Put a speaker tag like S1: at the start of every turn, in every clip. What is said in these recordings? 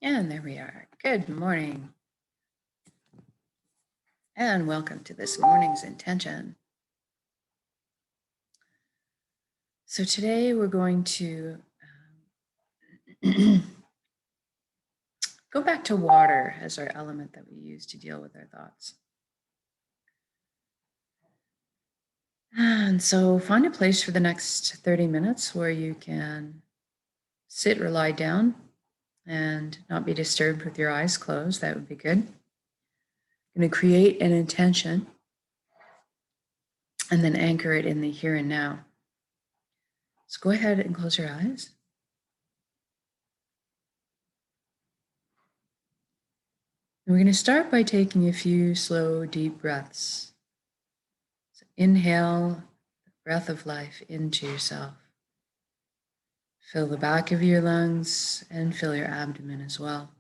S1: And there we are. Good morning. And welcome to this morning's intention. So today we're going to go back to water as our element that we use to deal with our thoughts. And so find a place for the next 30 minutes where you can sit or lie down and not be disturbed with your eyes closed. That would be good. I'm going to create an intention and then anchor it in the here and now. So go ahead and close your eyes. And we're going to start by taking a few slow, deep breaths. So inhale the breath of life into yourself. Fill the back of your lungs and fill your abdomen as well.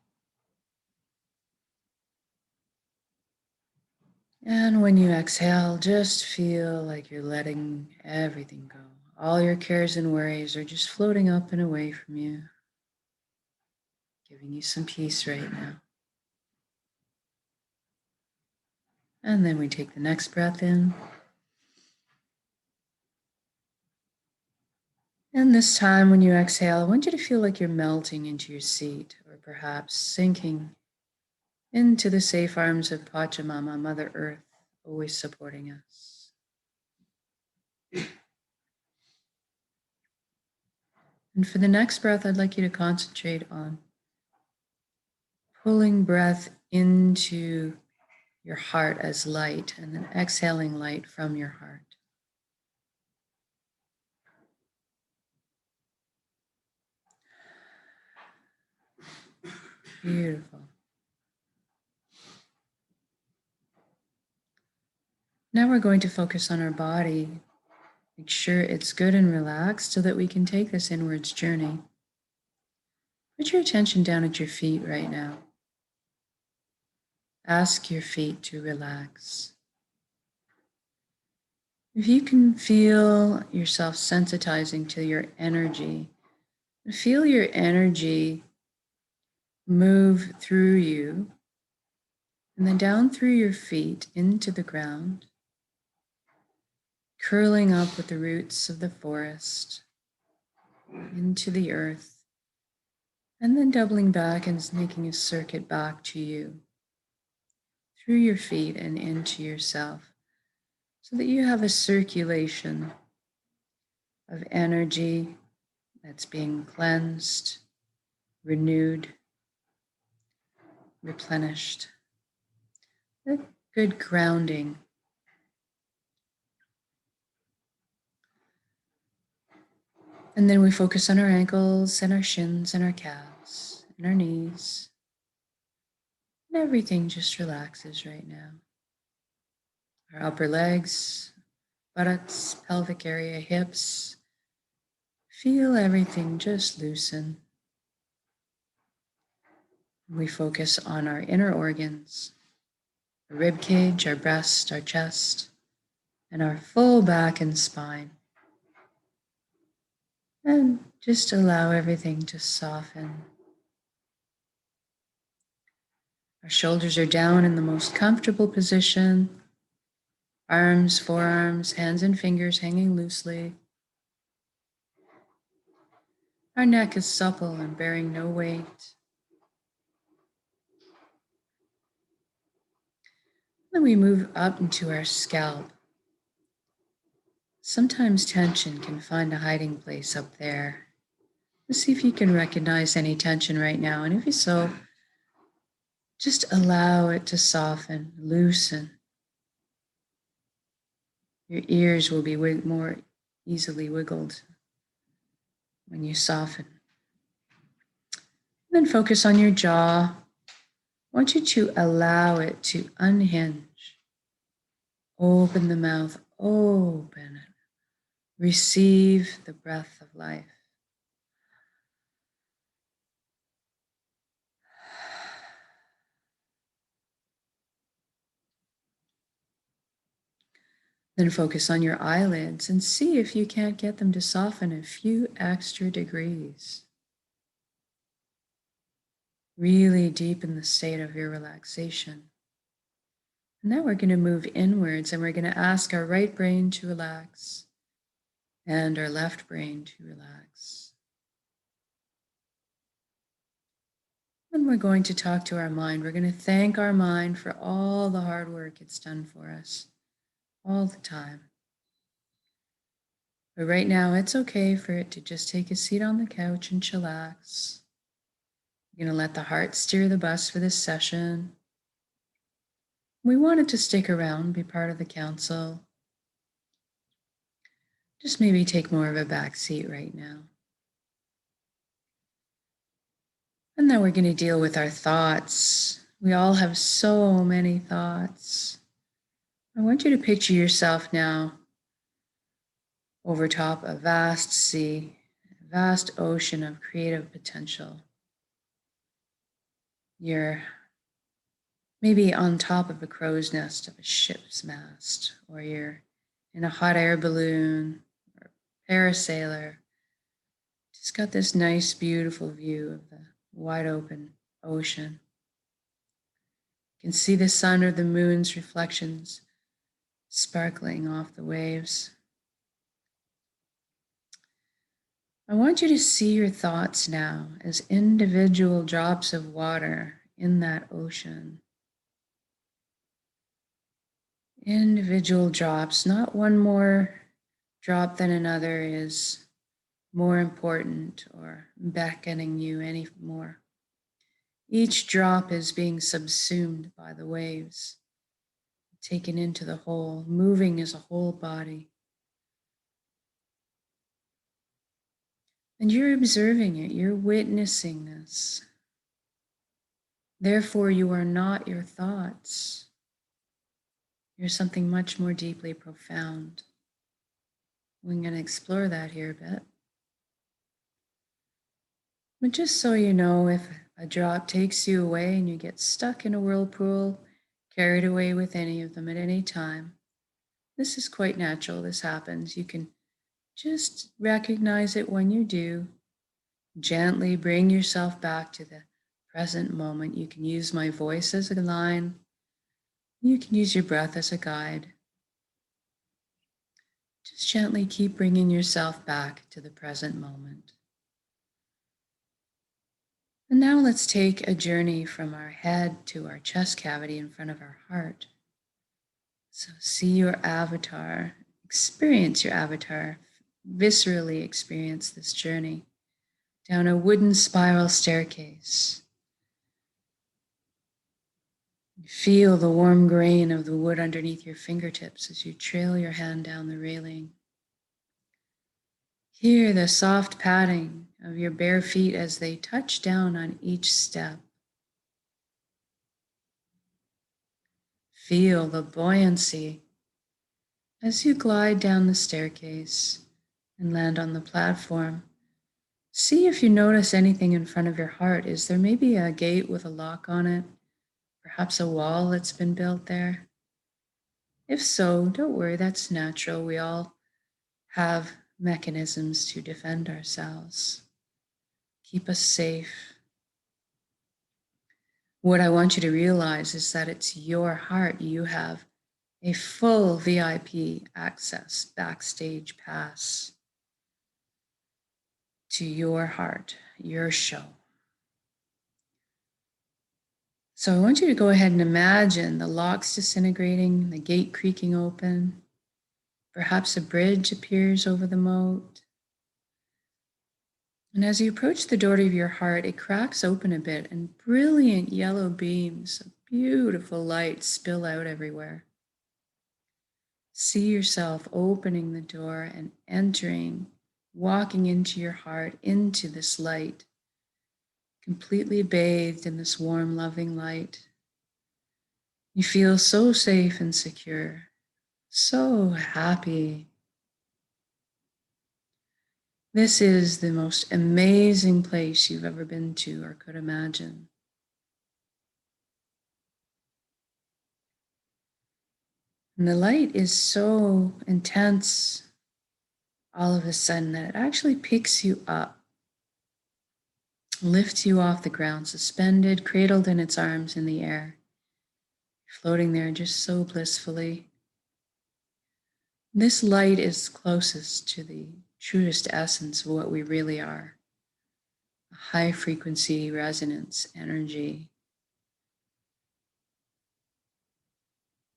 S1: And when you exhale, just feel like you're letting everything go. All your cares and worries are just floating up and away from you, giving you some peace right now. And then we take the next breath in. And this time when you exhale, I want you to feel like you're melting into your seat or perhaps sinking into the safe arms of Pachamama, Mother Earth, always supporting us. And for the next breath, I'd like you to concentrate on pulling breath into your heart as light and then exhaling light from your heart. Beautiful. Now we're going to focus on our body. Make sure it's good and relaxed so that we can take this inwards journey. Put your attention down at your feet right now. Ask your feet to relax. If you can feel yourself sensitizing to your energy, feel your energy move through you and then down through your feet into the ground, curling up with the roots of the forest into the earth, and then doubling back and making a circuit back to you through your feet and into yourself, so that you have a circulation of energy that's being cleansed, renewed, replenished. A good grounding. And then we focus on our ankles and our shins and our calves and our knees. And everything just relaxes right now. Our upper legs, buttocks, pelvic area, hips. Feel everything just loosen. We focus on our inner organs, our rib cage, our breast, our chest, and our full back and spine. And just allow everything to soften. Our shoulders are down in the most comfortable position. Arms, forearms, hands and fingers hanging loosely. Our neck is supple and bearing no weight. Then we move up into our scalp. Sometimes tension can find a hiding place up there. Let's see if you can recognize any tension right now. And if so, just allow it to soften, loosen. Your ears will be more easily wiggled when you soften. Then focus on your jaw. I want you to allow it to unhinge. Open the mouth, open it. Receive the breath of life. Then focus on your eyelids and see if you can't get them to soften a few extra degrees. really deepen the state of your relaxation. And now we're going to move inwards and we're going to ask our right brain to relax and our left brain to relax. And we're going to talk to our mind. We're going to thank our mind for all the hard work it's done for us all the time. But right now, it's okay for it to just take a seat on the couch and chillax. You're going to let the heart steer the bus for this session. We want it to stick around, be part of the council. Just maybe take more of a back seat right now. And now we're going to deal with our thoughts. We all have so many thoughts. I want you to picture yourself now over top a vast sea, a vast ocean of creative potential. You're maybe on top of a crow's nest of a ship's mast, or you're in a hot air balloon or parasailer. Just got this nice, beautiful view of the wide open ocean. You can see the sun or the moon's reflections sparkling off the waves. I want you to see your thoughts now as individual drops of water in that ocean. Individual drops, not one more drop than another is more important or beckoning you any more. Each drop is being subsumed by the waves, taken into the whole, moving as a whole body. And you're observing it, you're witnessing this. Therefore, you are not your thoughts. You're something much more deeply profound. We're going to explore that here a bit. But just so you know, if a drop takes you away and you get stuck in a whirlpool, carried away with any of them at any time, this is quite natural. This happens. You can just recognize it when you do. Gently bring yourself back to the present moment. You can use my voice as a line. You can use your breath as a guide. Just gently keep bringing yourself back to the present moment. And now let's take a journey from our head to our chest cavity in front of our heart. So see your avatar, experience your avatar, viscerally experience this journey down a wooden spiral staircase. Feel the warm grain of the wood underneath your fingertips as you trail your hand down the railing. Hear the soft padding of your bare feet as they touch down on each step. Feel the buoyancy as you glide down the staircase and land on the platform. See if you notice anything in front of your heart. Is there maybe a gate with a lock on it? Perhaps a wall that's been built there? If so, don't worry, that's natural. We all have mechanisms to defend ourselves, keep us safe. What I want you to realize is that it's your heart. You have a full VIP access, backstage pass to your heart, your show. So I want you to go ahead and imagine the locks disintegrating, the gate creaking open. Perhaps a bridge appears over the moat. And as you approach the door of your heart, it cracks open a bit and brilliant yellow beams of beautiful light spill out everywhere. See yourself opening the door and entering, walking into your heart, into this light, completely bathed in this warm, loving light. You feel so safe and secure, so happy. This is the most amazing place you've ever been to or could imagine. And the light is so intense all of a sudden that it actually picks you up. lifts you off the ground, suspended, cradled in its arms in the air, floating there just so blissfully. This light is closest to the truest essence of what we really are, a high frequency resonance energy,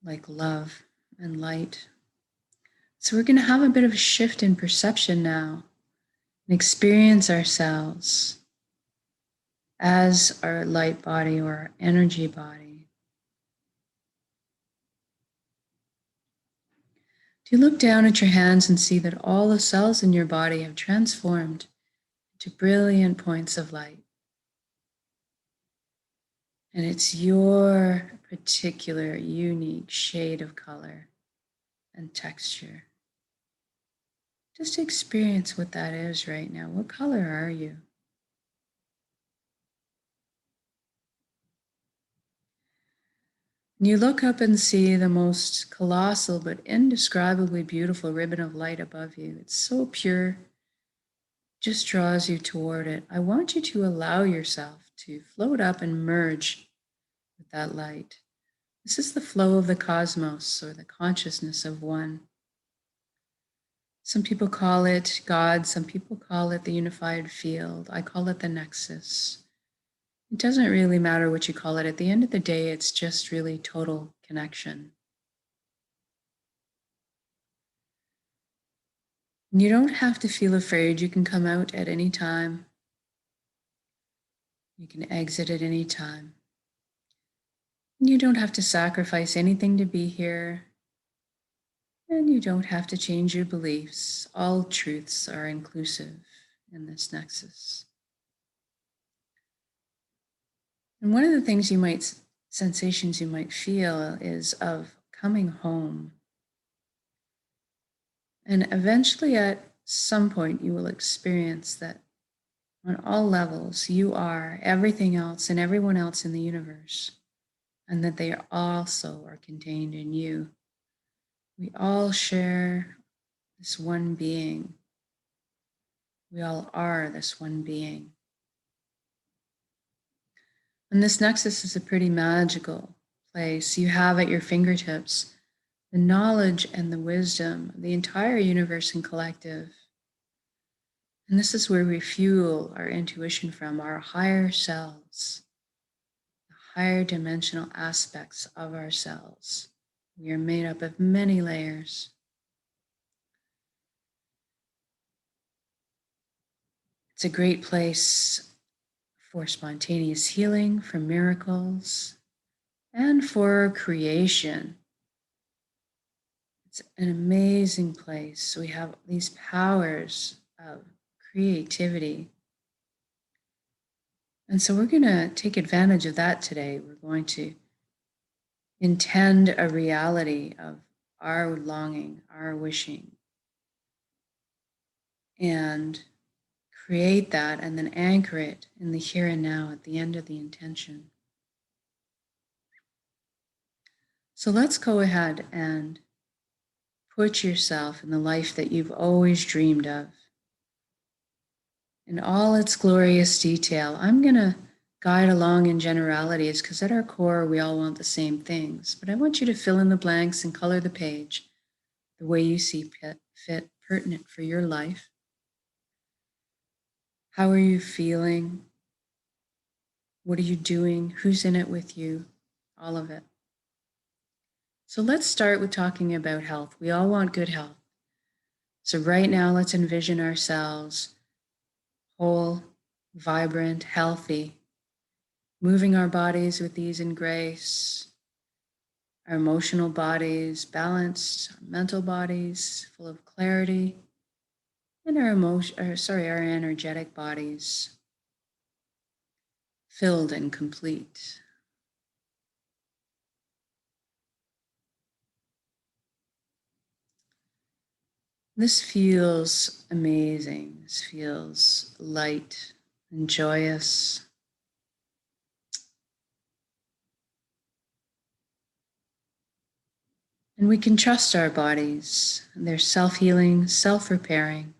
S1: like love and light. So we're going to have a bit of a shift in perception now and experience ourselves as our light body or our energy body. Do you look down at your hands and see that all the cells in your body have transformed into brilliant points of light? And it's your particular unique shade of color and texture. Just experience what that is right now. What color are you? And you look up and see the most colossal but indescribably beautiful ribbon of light above you. It's so pure, just draws you toward it. I want you to allow yourself to float up and merge with that light. This is the flow of the cosmos, or the consciousness of one. Some people call it God, some people call it the unified field. I call it the nexus. It doesn't really matter what you call it. At the end of the day, it's just really total connection. And you don't have to feel afraid. You can come out at any time. You can exit at any time. And you don't have to sacrifice anything to be here. And you don't have to change your beliefs. All truths are inclusive in this nexus. And one of the things sensations you might feel is of coming home. And eventually at some point you will experience that on all levels you are everything else and everyone else in the universe, and that they also are contained in you. We all share this one being. We all are this one being. And this nexus is a pretty magical place. You have at your fingertips the knowledge and the wisdom of the entire universe and collective. And this is where we fuel our intuition from, our higher selves, the higher dimensional aspects of ourselves. We are made up of many layers. It's a great place for spontaneous healing, for miracles, and for creation. It's an amazing place. We have these powers of creativity. And so we're going to take advantage of that today. We're going to intend a reality of our longing, our wishing, and create that and then anchor it in the here and now at the end of the intention. So let's go ahead and put yourself in the life that you've always dreamed of, in all its glorious detail. I'm going to guide along in generalities because at our core, we all want the same things. But I want you to fill in the blanks and color the page the way you see fit, pertinent for your life. How are you feeling? What are you doing? Who's in it with you? All of it. So let's start with talking about health. We all want good health. So right now, let's envision ourselves whole, vibrant, healthy, moving our bodies with ease and grace, our emotional bodies balanced, our mental bodies full of clarity, and our energetic bodies filled and complete. This feels amazing. This feels light and joyous. And we can trust our bodies. They're self-healing, self-repairing,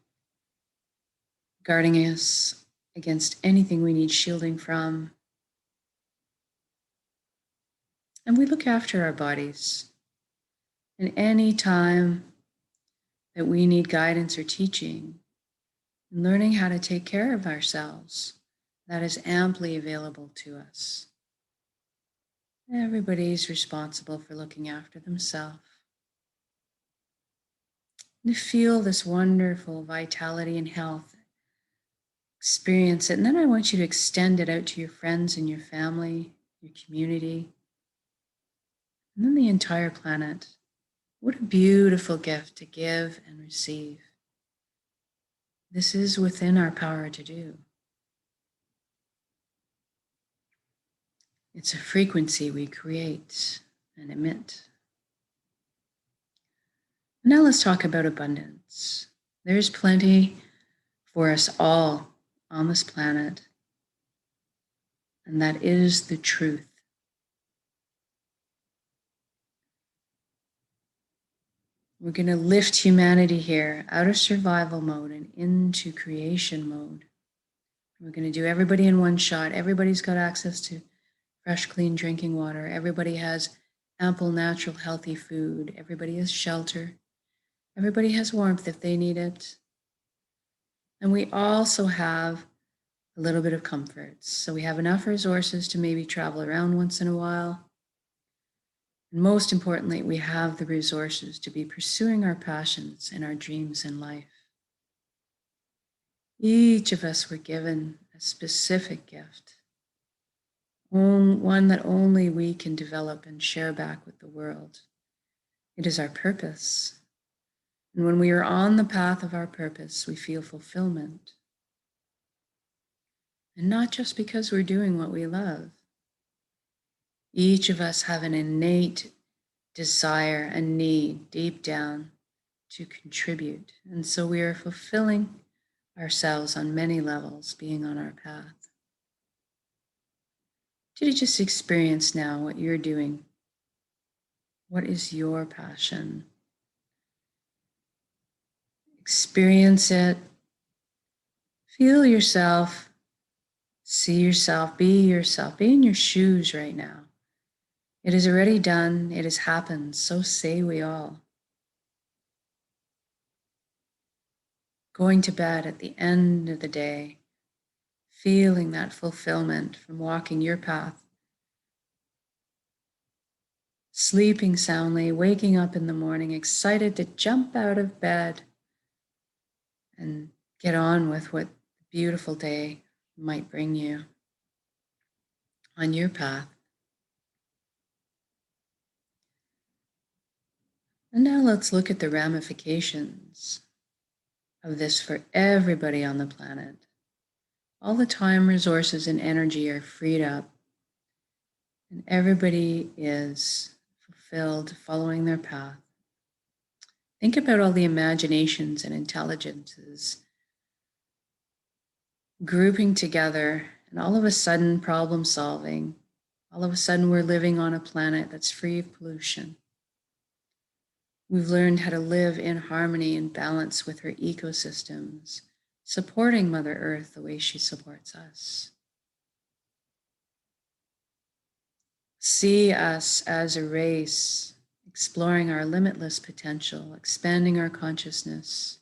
S1: guarding us against anything we need shielding from. And we look after our bodies. And any time that we need guidance or teaching, and learning how to take care of ourselves, that is amply available to us. Everybody's responsible for looking after themselves. And to feel this wonderful vitality and health, experience it. And then I want you to extend it out to your friends and your family, your community, and then the entire planet. What a beautiful gift to give and receive. This is within our power to do. It's a frequency we create and emit. Now let's talk about abundance. There's plenty for us all on this planet, and that is the truth. We're going to lift humanity here out of survival mode and into creation mode. We're going to do everybody in one shot. Everybody's got access to fresh, clean drinking water. Everybody has ample, natural, healthy food. Everybody has shelter. Everybody has warmth if they need it. And we also have a little bit of comfort. So we have enough resources to maybe travel around once in a while. And most importantly, we have the resources to be pursuing our passions and our dreams in life. Each of us were given a specific gift, one that only we can develop and share back with the world. It is our purpose. And when we are on the path of our purpose, we feel fulfillment. And not just because we're doing what we love. Each of us have an innate desire and need deep down to contribute. And so we are fulfilling ourselves on many levels, being on our path. Did you just experience now what you're doing? What is your passion? Experience it. Feel yourself. See yourself. Be yourself. Be in your shoes right now. It is already done. It has happened. So say we all. Going to bed at the end of the day, feeling that fulfillment from walking your path. Sleeping soundly, waking up in the morning, excited to jump out of bed and get on with what the beautiful day might bring you on your path. And now let's look at the ramifications of this for everybody on the planet. All the time, resources, and energy are freed up, and everybody is fulfilled, following their path. Think about all the imaginations and intelligences grouping together, and all of a sudden problem solving. All of a sudden we're living on a planet that's free of pollution. We've learned how to live in harmony and balance with her ecosystems, supporting Mother Earth the way she supports us. See us as a race, exploring our limitless potential, expanding our consciousness,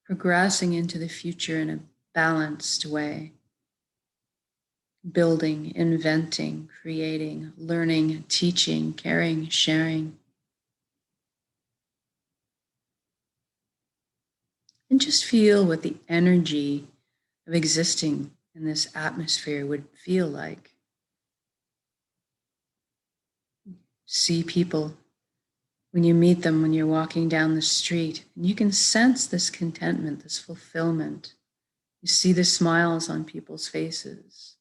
S1: progressing into the future in a balanced way, building, inventing, creating, learning, teaching, caring, sharing. And just feel what the energy of existing in this atmosphere would feel like. See people when you meet them, when you're walking down the street, and you can sense this contentment, this fulfillment. You see the smiles on people's faces,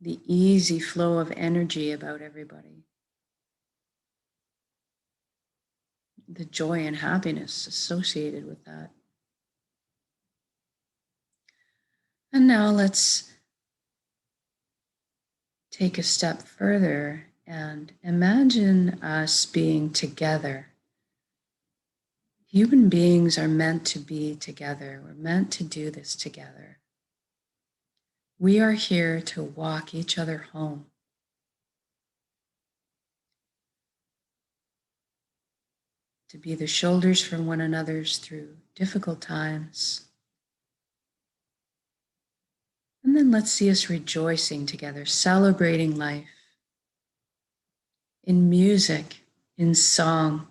S1: the easy flow of energy about everybody, the joy and happiness associated with that. And now let's take a step further and imagine us being together Human beings are meant to be together. We're meant to do this together. We are here to walk each other home. To be the shoulders for one another's through difficult times. And then let's see us rejoicing together, celebrating life in music, in song,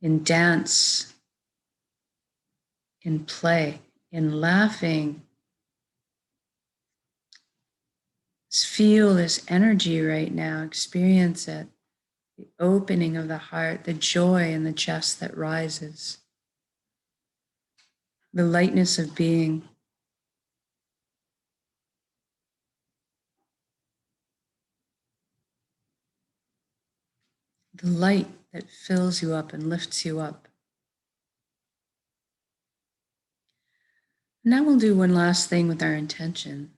S1: in dance, in play, in laughing. Let's feel this energy right now, experience it, the opening of the heart, the joy in the chest that rises, the lightness of being. The light that fills you up and lifts you up. Now we'll do one last thing with our intention.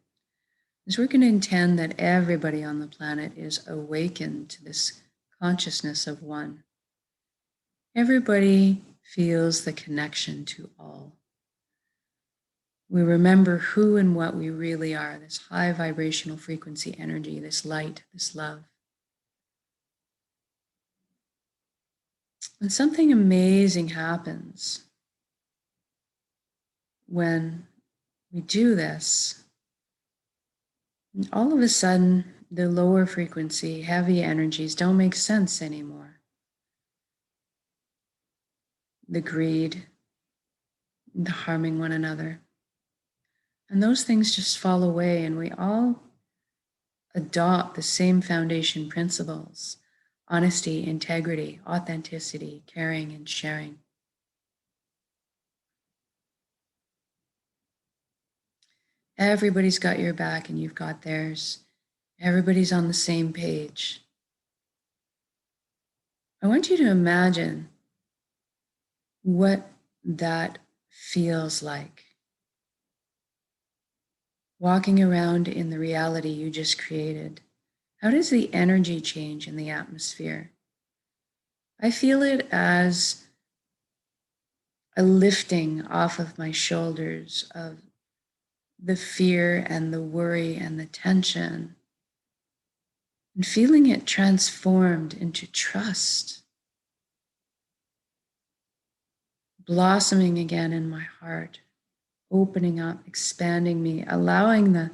S1: Is we're going to intend that everybody on the planet is awakened to this consciousness of one. Everybody feels the connection to all. We remember who and what we really are, this high vibrational frequency energy, this light, this love. And something amazing happens when we do this. And all of a sudden, the lower frequency, heavy energies don't make sense anymore. The greed, the harming one another. And those things just fall away, and we all adopt the same foundation principles: honesty, integrity, authenticity, caring, and sharing. Everybody's got your back and you've got theirs. Everybody's on the same page. I want you to imagine what that feels like. Walking around in the reality you just created. How does the energy change in the atmosphere? I feel it as a lifting off of my shoulders of the fear and the worry and the tension, and feeling it transformed into trust, blossoming again in my heart, opening up, expanding me, allowing the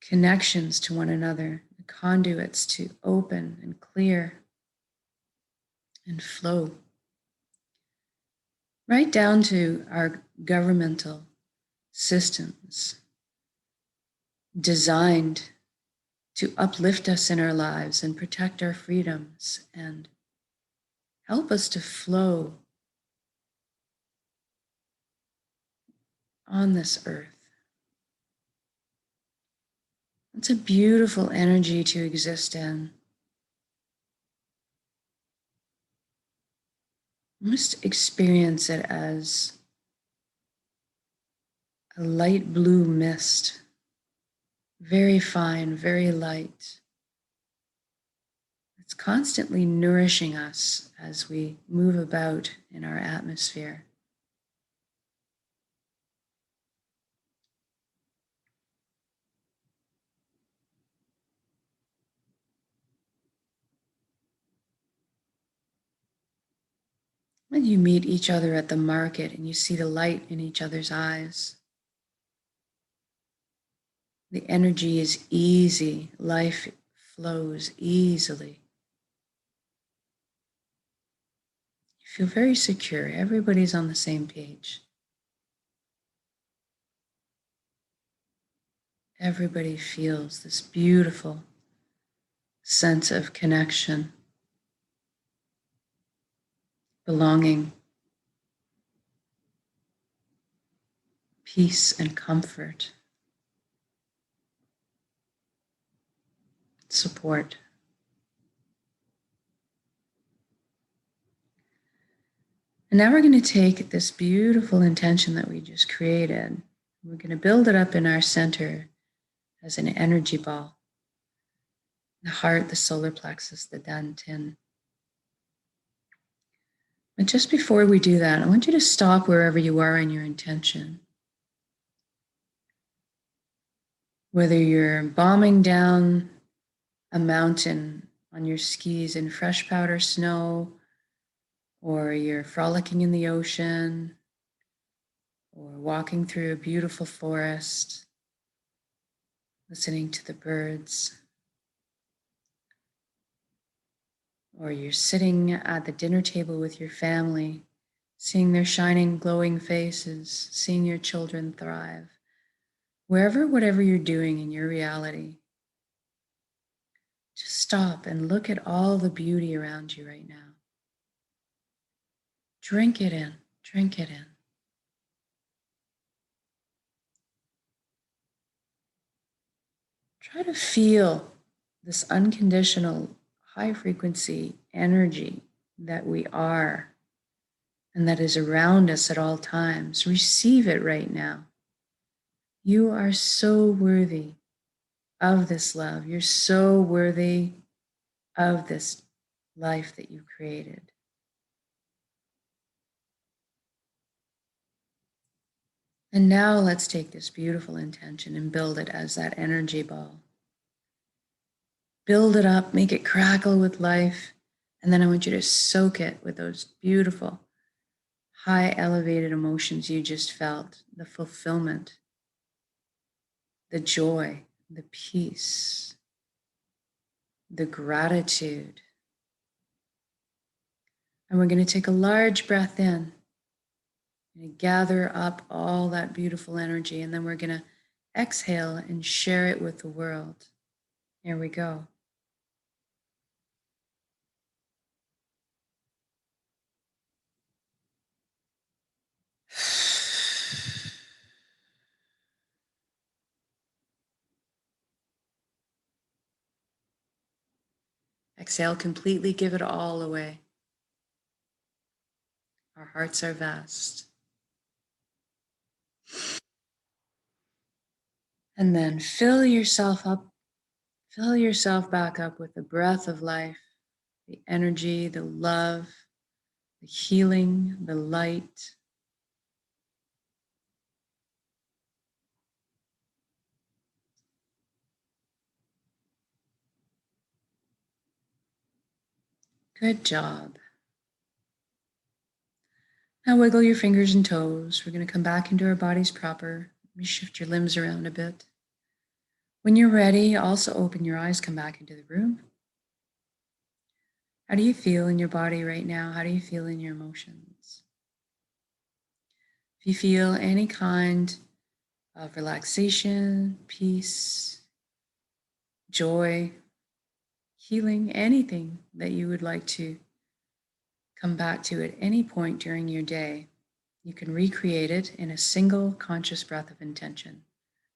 S1: connections to one another, the conduits to open and clear and flow, right down to our governmental systems designed to uplift us in our lives and protect our freedoms and help us to flow on this earth. It's a beautiful energy to exist in. You must experience it as a light blue mist, very fine, very light. It's constantly nourishing us as we move about in our atmosphere. When you meet each other at the market and you see the light in each other's eyes, the energy is easy, life flows easily. You feel very secure, everybody's on the same page. Everybody feels this beautiful sense of connection, belonging, peace and comfort, support. And now we're going to take this beautiful intention that we just created. We're going to build it up in our center as an energy ball. The heart, the solar plexus, the dantian. And just before we do that, I want you to stop wherever you are in your intention. Whether you're bombing down a mountain on your skis in fresh powder snow, or you're frolicking in the ocean, or walking through a beautiful forest, listening to the birds, or you're sitting at the dinner table with your family, seeing their shining, glowing faces, seeing your children thrive. Whatever you're doing in your reality, just stop and look at all the beauty around you right now. Drink it in, drink it in. Try to feel this unconditional high frequency energy that we are and that is around us at all times. Receive it right now. You are so worthy of this love. You're so worthy of this life that you created. And now let's take this beautiful intention and build it as that energy ball. Build it up, make it crackle with life. And then I want you to soak it with those beautiful, high elevated emotions you just felt, the fulfillment, the joy, the peace, the gratitude. And we're going to take a large breath in and gather up all that beautiful energy. And then we're going to exhale and share it with the world. Here we go. Exhale completely, give it all away. Our hearts are vast. And then fill yourself back up with the breath of life, the energy, the love, the healing, the light. Good job. Now wiggle your fingers and toes. We're going to come back into our bodies proper. Maybe shift your limbs around a bit. When you're ready, also open your eyes, come back into the room. How do you feel in your body right now? How do you feel in your emotions? If you feel any kind of relaxation, peace, joy, healing, anything that you would like to come back to at any point during your day, you can recreate it in a single conscious breath of intention.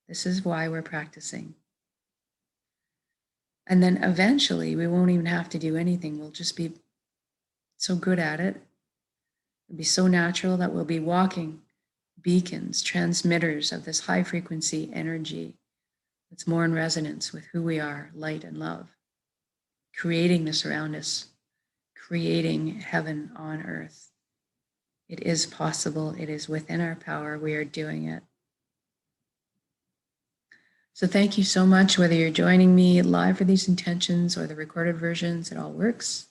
S1: This is why we're practicing. And then eventually we won't even have to do anything. We'll just be so good at it. It'll be so natural that we'll be walking beacons, transmitters of this high frequency energy that's more in resonance with who we are, light and love, creating this around us, creating heaven on earth. It is possible. It is within our power. We are doing it. So thank you so much, whether you're joining me live for these intentions or the recorded versions, it all works.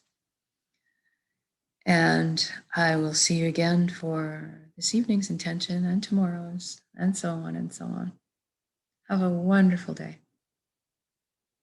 S1: And I will see you again for this evening's intention and tomorrow's and so on and so on. Have a wonderful day.